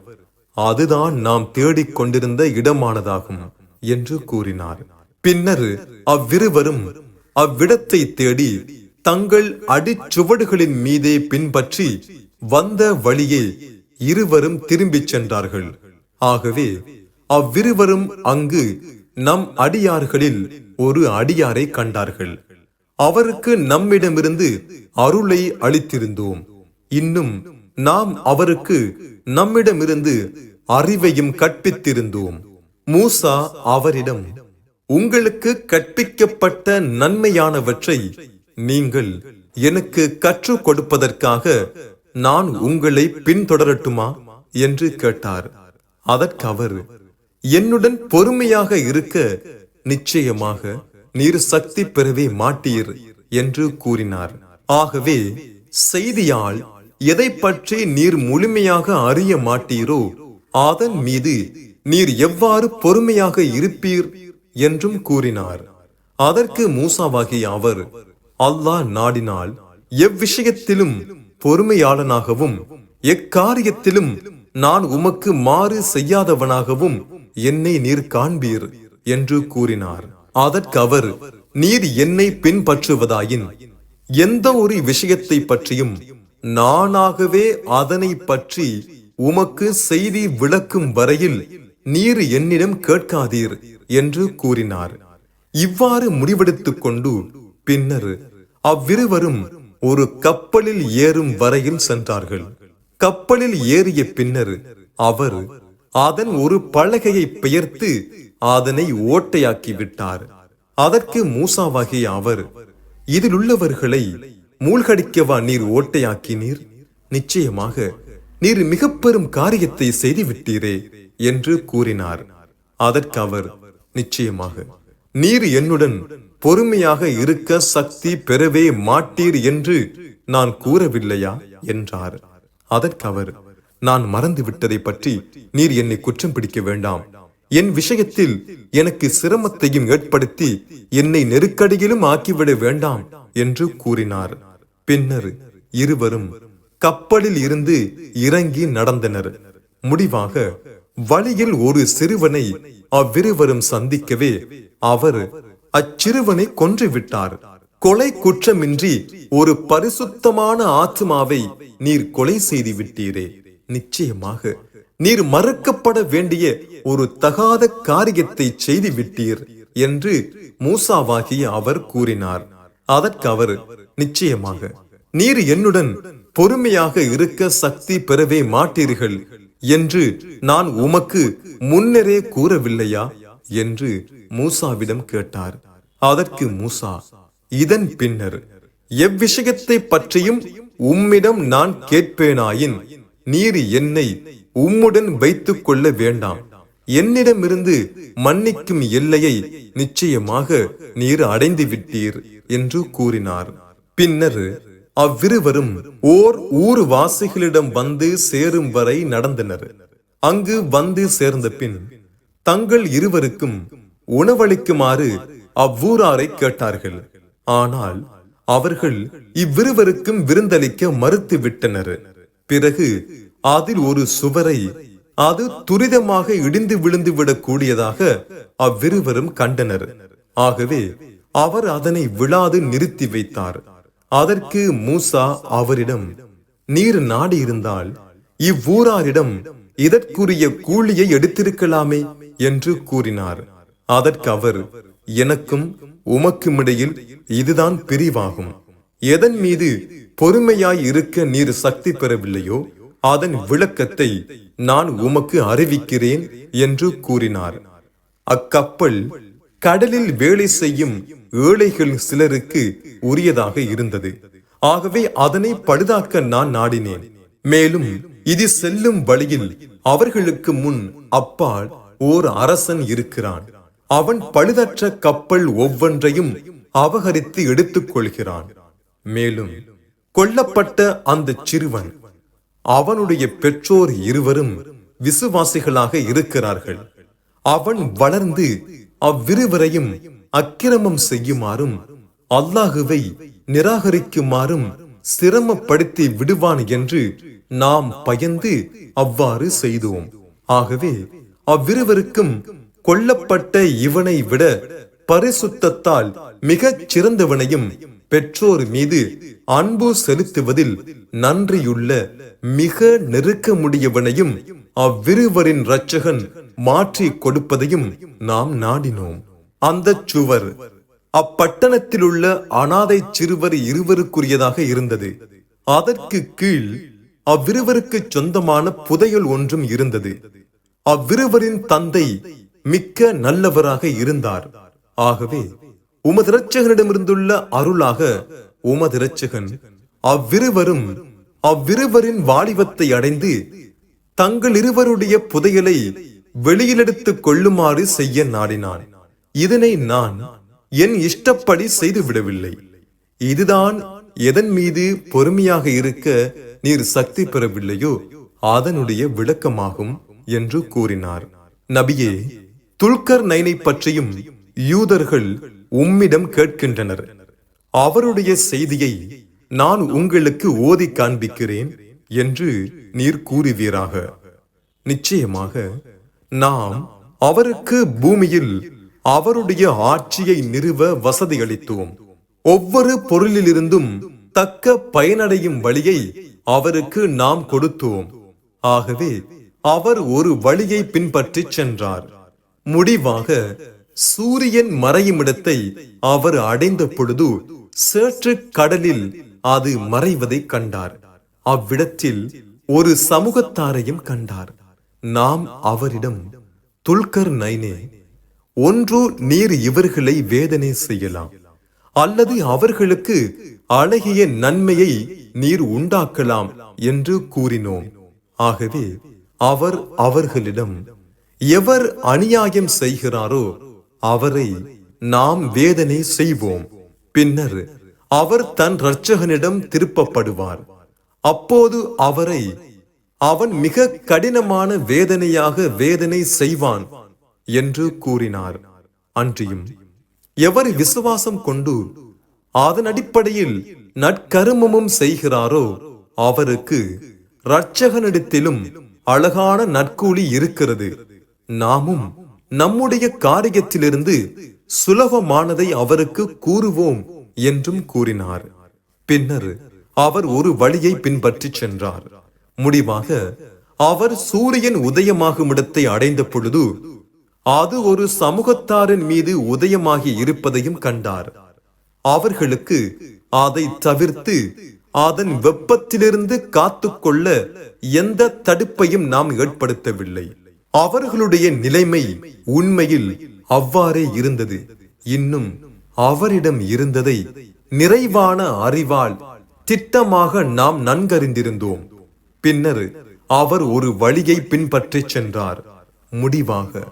அதுதான் நாம் தேடிக் கொண்டிருந்த இடமானதாகும் என்று கூறினார். பின்னர் அவ்விருவரும் அவ்விடத்தை தேடி தங்கள் அடிச்சுவடுகளின் மீதே பின்பற்றி வந்த வழியே இருவரும் திரும்பிச் சென்றார்கள். ஆகவே அவ்விருவரும் அங்கு நம் அடியார்களில் ஒரு அடியாரை கண்டார்கள். அவருக்கு நம்மிடமிருந்து அருளை அளித்திருந்தோம். இன்னும் நாம் அவருக்கு நம்மிடமிருந்து அறிவையும் கற்பித்திருந்தோம். மூசா அவரிடம், உங்களுக்கு கற்பிக்கப்பட்ட நன்மையானவற்றை நீங்கள் எனக்கு கற்றுக் கொடுப்பதற்காக நான் உங்களை பின்தொடரட்டுமா என்று கேட்டார். அதற்கு அவர், என்னுடன் பொறுமையாக இருக்க நிச்சயமாக நீர் சக்தி பெறவே மாட்டீர் என்று கூறினார். ஆகவே செய்தியால் எதை பற்றி நீர் முழுமையாக அறிய மாட்டீரோ அதன் மீது நீர் எவ்வாறு பொறுமையாக இருப்பீர் என்றும் கூறினார். அதற்கு மூசாவாகிய அவர், அல்லாஹ் நாடினால் எவ்விஷயத்திலும் பொறுமையாளனாகவும் எக்காரியத்திலும் நான் உமக்கு மாறு செய்யாதவனாகவும் என்னை நீர் காண்பீர் என்று கூறினார். அதற்கு அவர், நீர் என்னை பின்பற்றுவதாயின் எந்த ஒரு விஷயத்தை பற்றியும் நானாகவே அதனை பற்றி உமக்கு செய்தி விளக்கும் வரையில் நீர் என்னிடம் கேட்காதீர் என்று கூறினார். இவ்வாறு முடிவெடுத்துக் கொண்டு பின்னர் அவ்விருவரும் ஒரு கப்பலில் ஏறும் வரையில் சென்றார்கள். கப்பலில் ஏறிய பின்னர் அவர் அதன் ஒரு பலகையை பெயர்த்து அதனை ஓட்டையாக்கி விட்டார். அதற்கு மூசாவாகிய அவர், இதில் உள்ளவர்களை மூழ்கடிக்கவா நீர் ஓட்டையாக்கினீர்? நிச்சயமாக நீர் மிக பெரும் காரியத்தை செய்துவிட்டீரே என்று கூறினார். அதற்கு அவர், நிச்சயமாக நீர் என்னுடன் பொறுமையாக இருக்க சக்தி பெறவே மாட்டீர் என்று நான் கூறவில்லையா என்றார். அதற்கு அவர், நான் மறந்து விட்டதை பற்றி நீர் என்னை குற்றம் பிடிக்க வேண்டாம். என் விஷயத்தில் எனக்கு சிரமத்தையும் ஏற்படுத்தி என்னை நெருக்கடியிலும் ஆக்கிவிட வேண்டாம் என்று கூறினார். பின்னர் இருவரும் கப்பலில் இருந்து இறங்கி நடந்தனர். முடிவாக வழியில் ஒரு சிறுவனை அவ்விருவரும் சந்திக்கவே அவர் அச்சிறுவனை கொன்றுவிட்டார். கொலை குற்றமின்றி ஒரு பரிசுத்தமான ஆத்மாவை நீர் கொலை செய்து விட்டீரே, நிச்சயமாக நீர் மறுக்கப்பட வேண்டிய ஒரு தகாத காரியத்தை செய்து விட்டீர் என்று மூசாவாகிய அவர் கூறினார். அதற்கு அவர், நிச்சயமாக நீர் என்னுடன் பொறுமையாக இருக்க சக்தி பெறவே மாட்டீர்கள் என்று நான் உமக்கு முன்னரே கூறவில்லையா என்று மூசாவிடம் கேட்டார். அதற்கு மூசா, இதன் பின்னர் எவ்விஷயத்தை பற்றியும் உம்மிடம் நான் கேட்பேனாயின் நீர் என்னை உம்முடன் வைத்துக் கொள்ள வேண்டாம். என்னிடமிருந்து மன்னிக்கும் எல்லையை நிச்சயமாக நீர் அடைந்து விட்டீர் என்று கூறினார். பின்னர் அவ்விருவரும் ஓர் ஊர்வாசிகளிடம் வந்து சேரும் வரை நடந்தனர். அங்கு வந்து சேர்ந்த பின் தங்கள் இருவருக்கும் உணவளிக்குமாறு அவ்வூராரை கேட்டார்கள். ஆனால் அவர்கள் இவ்விருவருக்கும் விருந்தளிக்க மறுத்து விட்டனர். பிறகு அதில் ஒரு சுவரை அது துரிதமாக இடிந்து விழுந்து விடக் கூடியதாக அவ்விருவரும் கண்டனர். ஆகவே அவர் அதனை விழாது நிறுத்தி வைத்தார். அதற்கு மூசா அவரிடம், நீர் நாடி இருந்தால் இவ்வூராரிடம் இதற்குரிய கூலியை எடுத்திருக்கலாமே என்று கூறினார். அதற்கு அவர், எனக்கும் உமக்குமிடையில் இதுதான் பிரிவாகும். எதன் மீது பொறுமையாய் இருக்க நீர் சக்தி பெறவில்லையோ அதன் விளக்கத்தை நான் உமக்கு அறிவிக்கிறேன் என்று கூறினார். அக்கப்பல் கடலில் வேலை செய்யும் ஏழைகள் சிலருக்கு உரியதாக இருந்தது. ஆகவே அதனை பழுதாக்க நான் நாடினேன். மேலும் இது செல்லும் வழியில் அவர்களுக்கு முன் அப்பால் ஓர் அரசன் இருக்கிறான். அவன் பழுதற்ற கப்பல் ஒவ்வொன்றையும் அபகரித்து எடுத்துக் கொள்கிறான். மேலும் கொல்லப்பட்ட அந்த சிறுவன், அவனுடைய பெற்றோர் இருவரும் விசுவாசிகளாக இருக்கிறார்கள். அவன் வளர்ந்து அவ்விருவரையும் அக்கிரமம் செய்யுமாறும் அல்லாஹுவை நிராகரிக்குமாறும் சிரமப்படுத்தி விடுவான் என்று நாம் பயந்து அவ்வாறு செய்தோம். ஆகவே அவ்விருவருக்கும் கொல்லப்பட்ட இவனை விட பரிசுத்தத்தால் மிகச் சிறந்தவனையும் பெற்றோர் மீது அன்பு செலுத்துவதில் நன்றியுள்ள மிக நெருக்கமுடையவனையும் அவ்விருவரின் இரட்சகன் மாற்றி கொடுப்பதையும் நாம் நாடினோம். அந்த சுவர் அப்பட்டணத்திலுள்ள அனாதை சிறுவர் இருவருக்குரியதாக இருந்தது. அதற்கு கீழ் அவ்விருவருக்கு சொந்தமான புதையல் ஒன்றும் இருந்தது. அவ்விருவரின் தந்தை மிக்க நல்லவராக இருந்தார். ஆகவே உமது இரட்சகனிடமிருந்துள்ள அருளாக உமது இரட்சகன் அவ்விருவரின் வாலிபத்தை அடைந்து தங்கள் இருவருடைய புதையலை வெளியிலெடுத்துக் கொள்ளுமாறு செய்ய நாடினான். இதனை நான் என் இஷ்டப்படி செய்து விடவில்லை. இதுதான் எதன் மீது பொறுமையாக இருக்க நீர் சக்தி பெறவில்லையோ அதனுடைய விளக்கமாகும் என்று கூறினார். நபியே, துல்கர் நைனை பற்றியும் யூதர்கள் உம்மிடம் கேட்கின்றனர். அவருடைய செய்தியை நான் உங்களுக்கு ஓதி காண்பிக்கிறேன் என்று நீர் கூறுவீராக. நிச்சயமாக நாம் அவருக்கு பூமியில் அவருடைய ஆட்சியை நிறுவ வசதி அளித்தோம். ஒவ்வொரு பொருளிலிருந்தும் தக்க பயனடையும் வழியை அவருக்கு நாம் கொடுத்தோம். ஆகவே அவர் ஒரு வழியை பின்பற்றி சென்றார். முடிவாக சூரியன் மறையும் இடத்தை அவர் அடைந்த பொழுது சேற்று கடலில் அது மறைவதை கண்டார். அவ்விடத்தில் ஒரு சமூகத்தாரையும் கண்டார். நாம் அவரிடம், துல்கர் நைனே, ஒன்று நீர் இவர்களை வேதனை செய்யலாம், அல்லது அவர்களுக்கு அழகிய நன்மையை நீர் உண்டாக்கலாம் என்று கூறினோம். ஆகவே அவர் அவர்களிடம், எவர் அநியாயம் செய்கிறாரோ அவரை நாம் வேதனை செய்வோம். பின்னர் அவர் தன் இரட்சகனிடம் திருப்பப்படுவார். அப்போது அவரை அவன் மிக கடினமான வேதனையாக வேதனை செய்வான் என்று கூறினார். அன்றியும் எவர் விசுவாசம் கொண்டு அதன் அடிப்படையில் நற்கருமமும் செய்கிறாரோ அவருக்கு இரட்சகனிடத்திலும் அழகான நற்கூலி இருக்கிறது. நாமும் நம்முடைய காரியத்திலிருந்து சுலபமானதை அவருக்கு கூறுவோம் என்றும் கூறினார். பின்னர் அவர் ஒரு வழியை பின்பற்றி சென்றார். முடிவாக அவர் சூரியன் உதயமாகும் இடத்தை அடைந்த பொழுது அது ஒரு சமூகத்தாரின் மீது உதயமாகி இருப்பதையும் கண்டார். அவர்களுக்கு அதை தவிர்த்து அதன் வெப்பத்திலிருந்து காத்துக்கொள்ள எந்த தடுப்பையும் நாம் ஏற்படுத்தவில்லை. அவர்களுடைய நிலைமை உண்மையில் அவ்வாறே இருந்தது. இன்னும் அவரிடம் இருந்ததை நிறைவான அறிவால் திட்டமாக நாம் நன்கறிந்திருந்தோம். பின்னர் அவர் ஒரு வழியை பின்பற்றி சென்றார். முடிவாக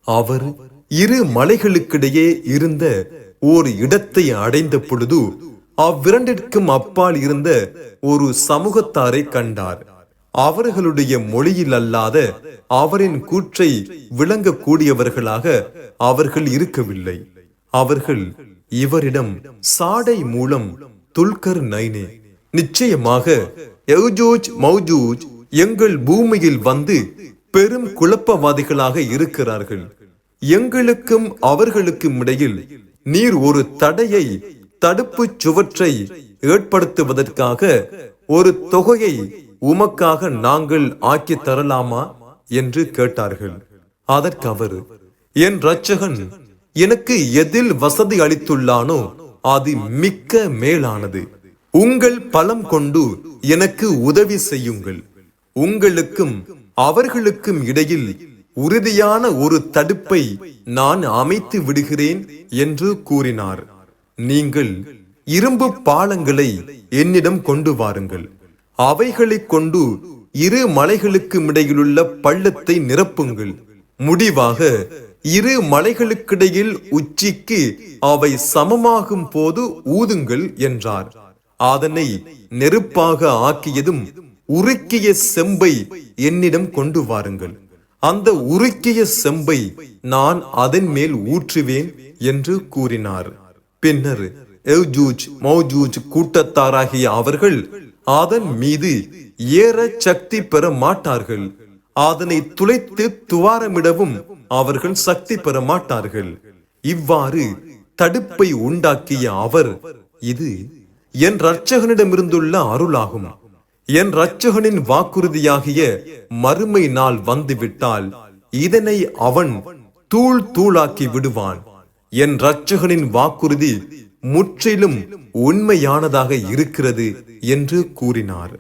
அவர் இரு மலைகளுக்கிடையே இருந்த ஒரு இடத்தை அடைந்த பொழுது அவ்விரண்டிற்கும் அப்பால் இருந்த ஒரு சமூகத்தாரை கண்டார். அவர்களுடைய மொழியில் அல்லாத அவரின் கூற்றை விளங்கக்கூடியவர்களாக அவர்கள் இருக்கவில்லை. அவர்கள் இவரிடம் சாடை மூலம் துல்கர் நைனே, நிச்சயமாக யஜூஜ் மௌஜூஜ் எங்கள் பூமியில் வந்து பெரும் குழப்பவாதிகளாக இருக்கிறார்கள். எங்களுக்கும் அவர்களுக்கும் இடையில் நீர் ஒரு தடையை, தடுப்பு சுவற்றை ஏற்படுத்துவதற்காக ஒரு தொகையை உமக்காக நாங்கள் ஆக்கி தரலாமா என்று கேட்டார்கள். அதற்கு அவர், என் இரட்சகன் எனக்கு எதில் வசதி அளித்துள்ளானோ அது மிக்க மேலானது. உங்கள் பலம் கொண்டு எனக்கு உதவி செய்யுங்கள். உங்களுக்கும் அவர்களுக்கும் இடையில் உறுதியான ஒரு தடுப்பை நான் அமைத்து விடுகிறேன் என்று கூறினார். நீங்கள் இரும்பு பாலங்களை என்னிடம் கொண்டு வாருங்கள். அவைகளை கொண்டு இரு மலைகளுக்கும் இடையிலுள்ள பள்ளத்தை நிரப்புங்கள். முடிவாக இரு மலைகளுக்கிடையில் உச்சிக்கு அவை சமமாகும் போது ஊதுங்கள் என்றார். அதனை நெருப்பாக ஆக்கியதும் உருக்கிய செம்பை என்னிடம் கொண்டு வாருங்கள். அந்த உருக்கிய செம்பை நான் அதன் மேல் ஊற்றுவேன் என்று கூறினார். பின்னர் யஜூஜ் மௌஜூஜ் கூட்டத்தாராகிய அவர்கள் அதன் மீது ஏற சக்தி பெற மாட்டார்கள். அதனை துளைத்து துவாரமிடவும் அவர்கள் சக்தி பெற மாட்டார்கள். இவ்வாறு தடுப்பை உண்டாக்கிய அவர், இது என் இரட்சகனிடமிருந்துள்ள அருளாகும். என் இரட்சகனின் வாக்குறுதியாகிய மறுமை நாள் வந்துவிட்டால் இதனை அவன் தூள் தூளாக்கி விடுவான். என் இரட்சகனின் வாக்குறுதி முற்றிலும் உண்மையானதாக இருக்கிறது என்று கூறினார்.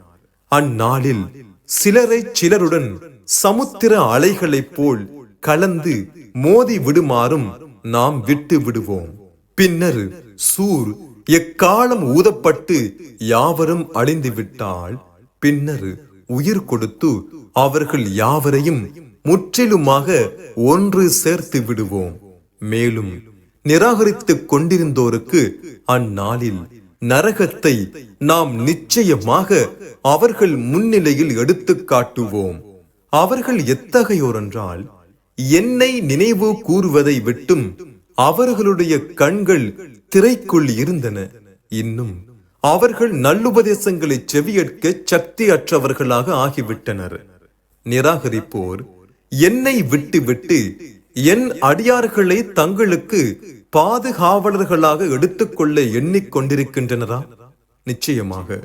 அந்நாளில் சிலரை சிலருடன் சமுத்திர அலைகளைப் போல் கலந்து மோதி விடுமாறும் நாம் விட்டு விடுவோம். பின்னர் சூர் எக்காலம் ஊதப்பட்டு யாவரும் அழிந்து விட்டால் பின்னர் உயிர் கொடுத்து அவர்கள் யாவரையும் முற்றிலுமாக ஒன்று சேர்த்து விடுவோம். மேலும் நிராகரித்துக் கொண்டிருந்தோருக்கு அந்நாளில் நரகத்தை நாம் நிச்சயமாக அவர்கள் முன்னிலையில் எடுத்து காட்டுவோம். அவர்கள் எத்தகையோர் என்றால், என்னை நினைவு கூறுவதை விட்டும் அவர்களுடைய கண்கள் திரைக்குள் இருந்தன. இன்னும் அவர்கள் நல்லுபதேசங்களை செவியேற்க சக்தி அற்றவர்களாக ஆகிவிட்டனர். நிராகரிப்போர் என்னை விட்டு விட்டு என் அடியார்களை தங்களுக்கு பாதுகாவலர்களாக எடுத்துக்கொள்ள எண்ணிக்கொண்டிருக்கின்றனரா? நிச்சயமாக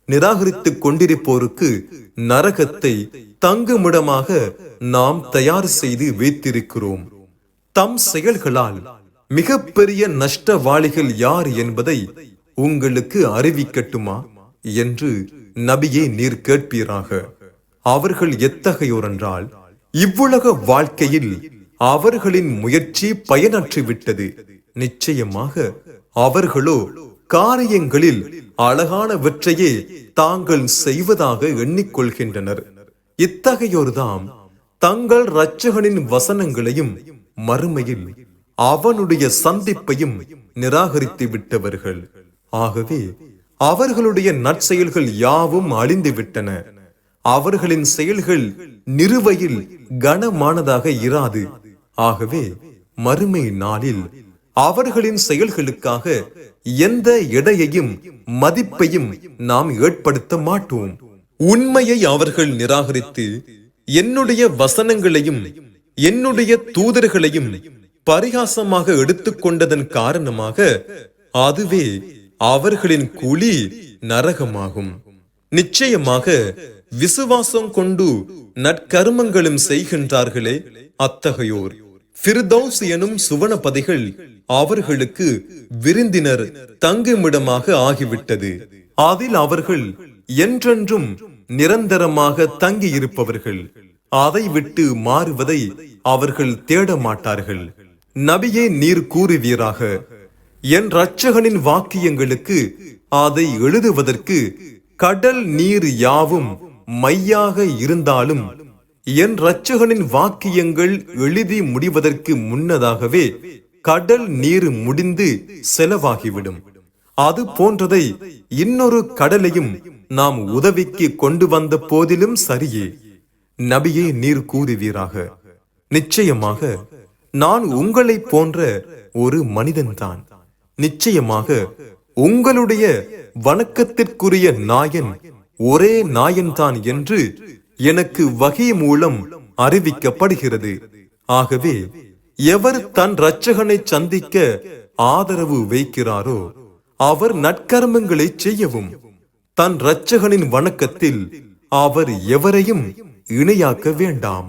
நிராகரித்துக் கொண்டிருப்போருக்கு நரகத்தை தங்குமிடமாக நாம் தயார் செய்து வைத்திருக்கிறோம். தம் செயல்களால் மிகப்பெரிய நஷ்டவாளிகள் யார் என்பதை உங்களுக்கு அறிவிக்கட்டுமா என்று நபியே நீர் கேட்பீராக. அவர்கள் எத்தகையோர் என்றால், இவ்வுலக வாழ்க்கையில் அவர்களின் முயற்சி பயனற்றுவிட்டது. நிச்சயமாக அவர்களோ காரியங்களில் அழகானவற்றையே தாங்கள் செய்வதாக எண்ணிக்கொள்கின்றனர். இத்தகையோர்தாம் தங்கள் இரட்சகனின் வசனங்களையும் மறுமையில் அவனுடைய சந்திப்பையும் நிராகரித்து விட்டவர்கள். ஆகவே அவர்களுடைய நற்செயல்கள் யாவும் அழிந்து விட்டன. அவர்களின் செயல்கள் நிறுவையில் கனமானதாக இராது. ஆகவே மறுமை நாளில் அவர்களின் செயல்களுக்காக எந்த எடையையும் மதிப்பையும் நாம் ஏற்படுத்த மாட்டோம். உண்மையை அவர்கள் நிராகரித்து என்னுடைய வசனங்களையும் என்னுடைய தூதர்களையும் பரிகாசமாக எடுத்துக்கொண்டதன் காரணமாக அதுவே அவர்களின் கூலி நரகமாகும். நிச்சயமாக விசுவாசம் கொண்டு நற்கருமங்களும் செய்கின்றார்களே, அத்தகையோர் ஃபிர்தௌஸ் எனும் சுவனபதிகள் அவர்களுக்கு விருந்தினர் தங்குமிடமாக ஆகிவிட்டது. அதில் அவர்கள் என்றென்றும் நிரந்தரமாக தங்கியிருப்பவர்கள். அதை விட்டு மாறுவதை அவர்கள் தேட மாட்டார்கள். நபியே, நீர் கூறுவீராக, என் இரட்சகனின் வாக்கியங்களுக்கு அதை எழுதுவதற்கு கடல் நீர் யாவும் மையாக இருந்தாலும் என் இரட்சகனின் வாக்கியங்கள் எழுதி முடிவதற்கு முன்னதாகவே கடல் நீர் முடிந்து செலவாகிவிடும். அது போன்றதை இன்னொரு கடலையும் நாம் உதவிக்கு கொண்டு வந்த போதிலும் சரியே. நபியே, நீர் கூறுவீராக, நிச்சயமாக நான் உங்களை போன்ற ஒரு மனிதன்தான். நிச்சயமாக உங்களுடைய வணக்கத்திற்குரிய நாயன் ஒரே நாயன்தான் என்று எனக்கு வகை மூலம் அறிவிக்கப்படுகிறது. ஆகவே எவர் தன் இரட்சகனை சந்திக்க ஆதரவு வைக்கிறாரோ அவர் நற்கர்மங்களை செய்யவும், தன் இரட்சகனின் வணக்கத்தில் அவர் எவரையும் இணையாக்க வேண்டாம்.